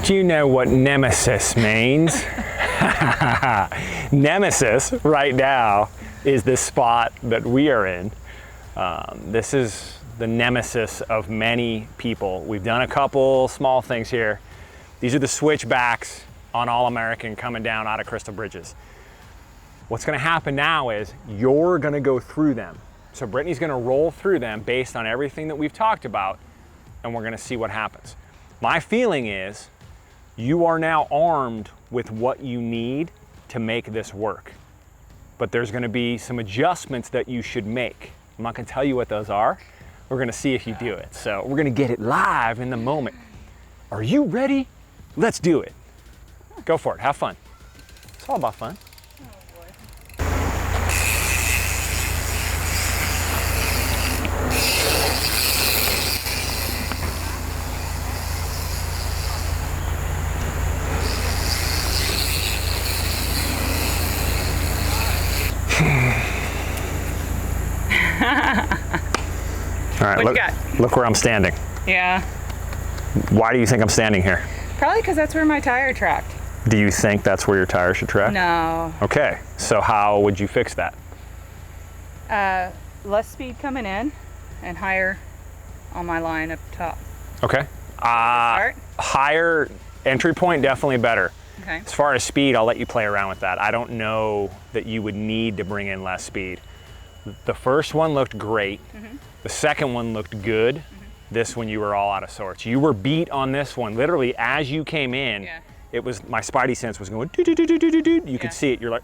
Do you know what nemesis means? Nemesis right now is this spot that we are in. This is the nemesis of many people. We've done a couple small things here. These are the switchbacks on All-American coming down out of Crystal Bridges. What's gonna happen now is you're gonna go through them. So Brittany's gonna roll through them based on everything that we've talked about, and we're gonna see what happens. My feeling is you are now armed with what you need to make this work. But there's gonna be some adjustments that you should make. I'm not gonna tell you what those are. We're gonna see if you do it. So we're gonna get it live in the moment. Are you ready? Let's do it. Go for it, have fun. It's all about fun. All right, look where I'm standing. Yeah. Why do you think I'm standing here? Probably because that's where my tire tracked. Do you think that's where your tire should track? No. Okay, so how would you fix that? Less speed coming in and higher on my line up top. Okay. Higher entry point, definitely better. Okay. As far as speed, I'll let you play around with that. I don't know that you would need to bring in less speed. The first one looked great. Mm-hmm. The second one looked good. Mm-hmm. This one, you were all out of sorts. You were beat on this one. Literally, as you came in, it was, my spidey sense was going doo doo doo doo doo doo. You could see it. You're like,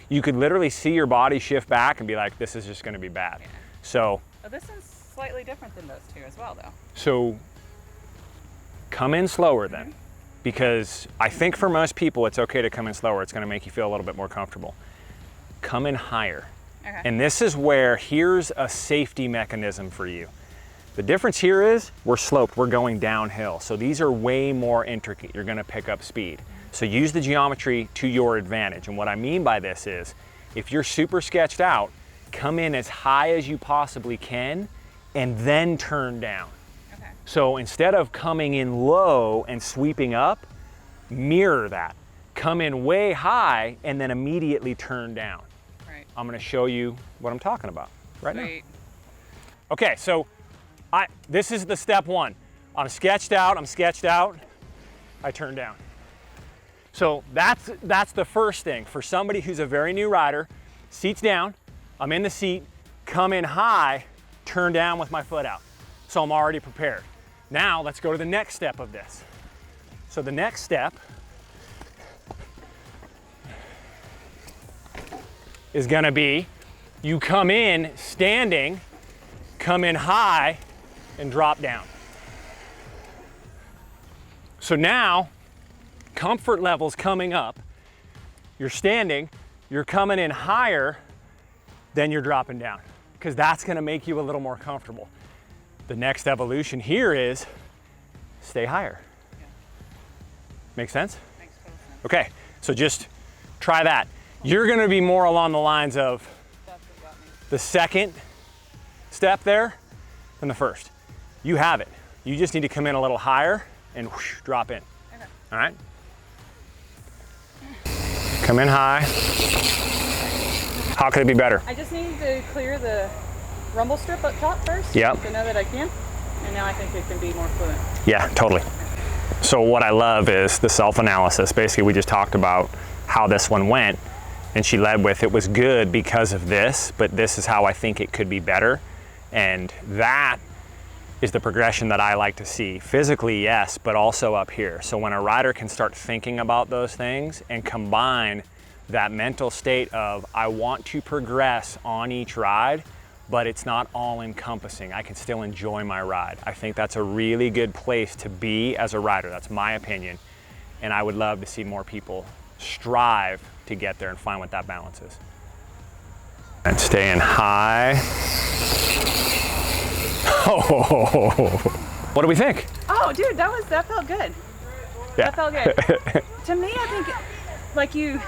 You could literally see your body shift back and be like, this is just going to be bad. Yeah. So. Well, this is slightly different than those two as well, though. So, come in slower then, because I think for most people it's okay to come in slower. It's going to make you feel a little bit more comfortable. Come in higher. Okay. And this is where, here's a safety mechanism for you. The difference here is we're sloped, we're going downhill. So these are way more intricate. You're gonna pick up speed. So use the geometry to your advantage. And what I mean by this is, if you're super sketched out, come in as high as you possibly can and then turn down. Okay. So instead of coming in low and sweeping up, mirror that. Come in way high and then immediately turn down. Right. I'm gonna show you what I'm talking about right now. Okay, so this is the step one. I'm sketched out, I turn down. So that's the first thing. For somebody who's a very new rider, seat's down, I'm in the seat, come in high, turn down with my foot out. So I'm already prepared. Now let's go to the next step of this. So the next step is gonna be, you come in standing, come in high, and drop down. So now, comfort level's coming up. You're standing, you're coming in higher, then you're dropping down, because that's gonna make you a little more comfortable. The next evolution here is stay higher. Yeah. Make sense? Makes total sense. Okay, so just try that. You're gonna be more along the lines of the second step there than the first. You have it. You just need to come in a little higher and whoosh, drop in. Okay. All right? Come in high. How could it be better? I just need to clear the rumble strip up top first. Yep. To know that I can. And now I think it can be more fluent. Yeah, totally. So what I love is the self-analysis. Basically, we just talked about how this one went, and she led with, it was good because of this, but this is how I think it could be better. And that is the progression that I like to see. Physically, yes, but also up here. So when a rider can start thinking about those things and combine that mental state of, I want to progress on each ride, but it's not all encompassing. I can still enjoy my ride. I think that's a really good place to be as a rider. That's my opinion. And I would love to see more people strive to get there and find what that balance is. And staying high. Oh, what do we think? Oh, dude, that felt good. Yeah. That felt good. To me, I think, like you,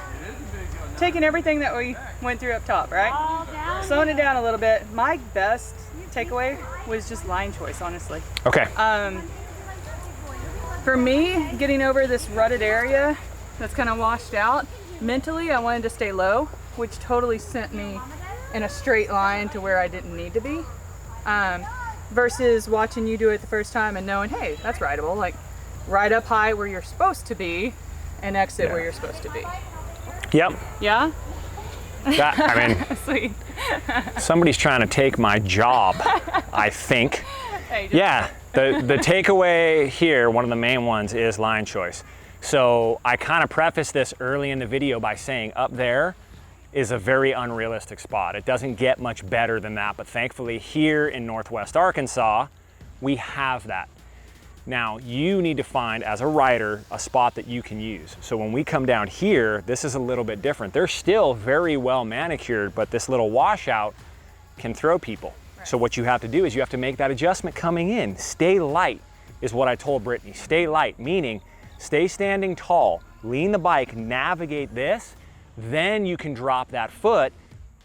taking everything that we went through up top, right? Slowing it down a little bit. My best takeaway was just line choice, honestly. Okay. For me, getting over this rutted area that's kind of washed out, mentally I wanted to stay low, which totally sent me in a straight line to where I didn't need to be. Versus watching you do it the first time and knowing, hey, that's rideable. Like, ride up high where you're supposed to be and exit where you're supposed to be. Yep. Yeah? That, I mean, Sweet. somebody's trying to take my job, I think. Hey, Yeah, the takeaway here, one of the main ones, is line choice. So I kind of prefaced this early in the video by saying up there is a very unrealistic spot. It doesn't get much better than that, but thankfully here in Northwest Arkansas, we have that. Now you need to find, as a rider, a spot that you can use. So when we come down here, this is a little bit different. They're still very well manicured, but this little washout can throw people. Right. So what you have to do is you have to make that adjustment coming in. Stay light is what I told Brittany. Stay light, meaning stay standing tall, lean the bike, navigate this, then you can drop that foot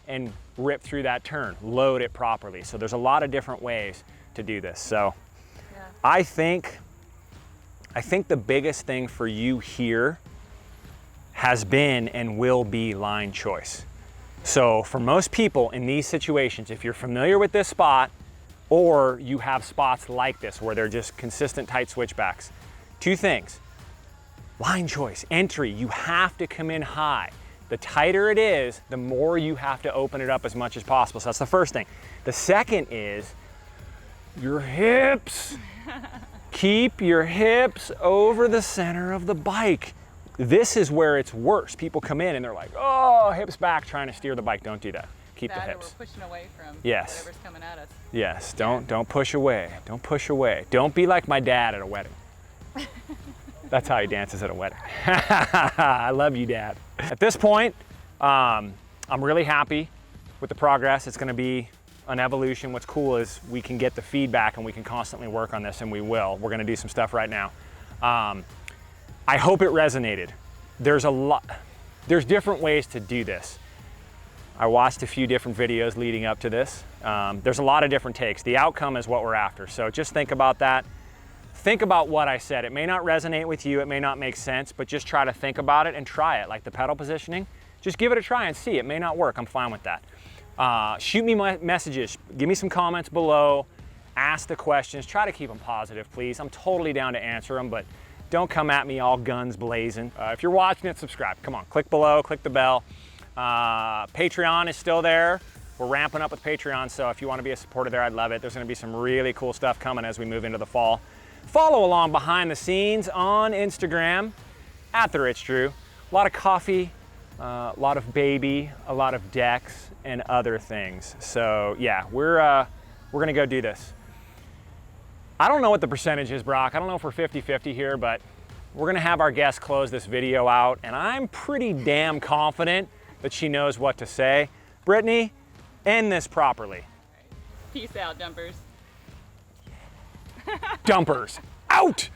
and rip through that turn, load it properly. So there's a lot of different ways to do this. So yeah. I think the biggest thing for you here has been and will be line choice. So for most people in these situations, if you're familiar with this spot or you have spots like this where they're just consistent tight switchbacks, two things. Line choice, entry, you have to come in high. The tighter it is, the more you have to open it up as much as possible. So that's the first thing. The second is your hips. Keep your hips over the center of the bike. This is where it's worse. People come in and they're like, oh, hips back, trying to steer the bike. Don't do that. Keep the hips. We're pushing away from yes. whatever's coming at us. Yes, don't push away. Don't push away. Don't be like my dad at a wedding. That's how he dances at a wedding. I love you, Dad. At this point, I'm really happy with the progress. It's gonna be an evolution. What's cool is we can get the feedback and we can constantly work on this, and we will. We're gonna do some stuff right now. I hope it resonated. There's different ways to do this. I watched a few different videos leading up to this. There's a lot of different takes. The outcome is what we're after. So just think about that. Think about what I said. It may not resonate with you, it may not make sense, but just try to think about it and try it. Like the pedal positioning, just give it a try and see. It may not work, I'm fine with that. Shoot me messages, give me some comments below, ask the questions, try to keep them positive, please. I'm totally down to answer them, but don't come at me all guns blazing. If you're watching it, subscribe. Come on, click below, click the bell. Patreon is still there. We're ramping up with Patreon, so if you want to be a supporter there, I'd love it. There's gonna be some really cool stuff coming as we move into the fall. Follow along behind the scenes on Instagram, @TheRichDrew. A lot of coffee, a lot of baby, a lot of decks, and other things. So yeah, we're gonna go do this. I don't know what the percentage is, Brock. I don't know if we're 50-50 here, but we're gonna have our guest close this video out, and I'm pretty damn confident that she knows what to say. Brittany, end this properly. Peace out, dumpers. Dumpers, out!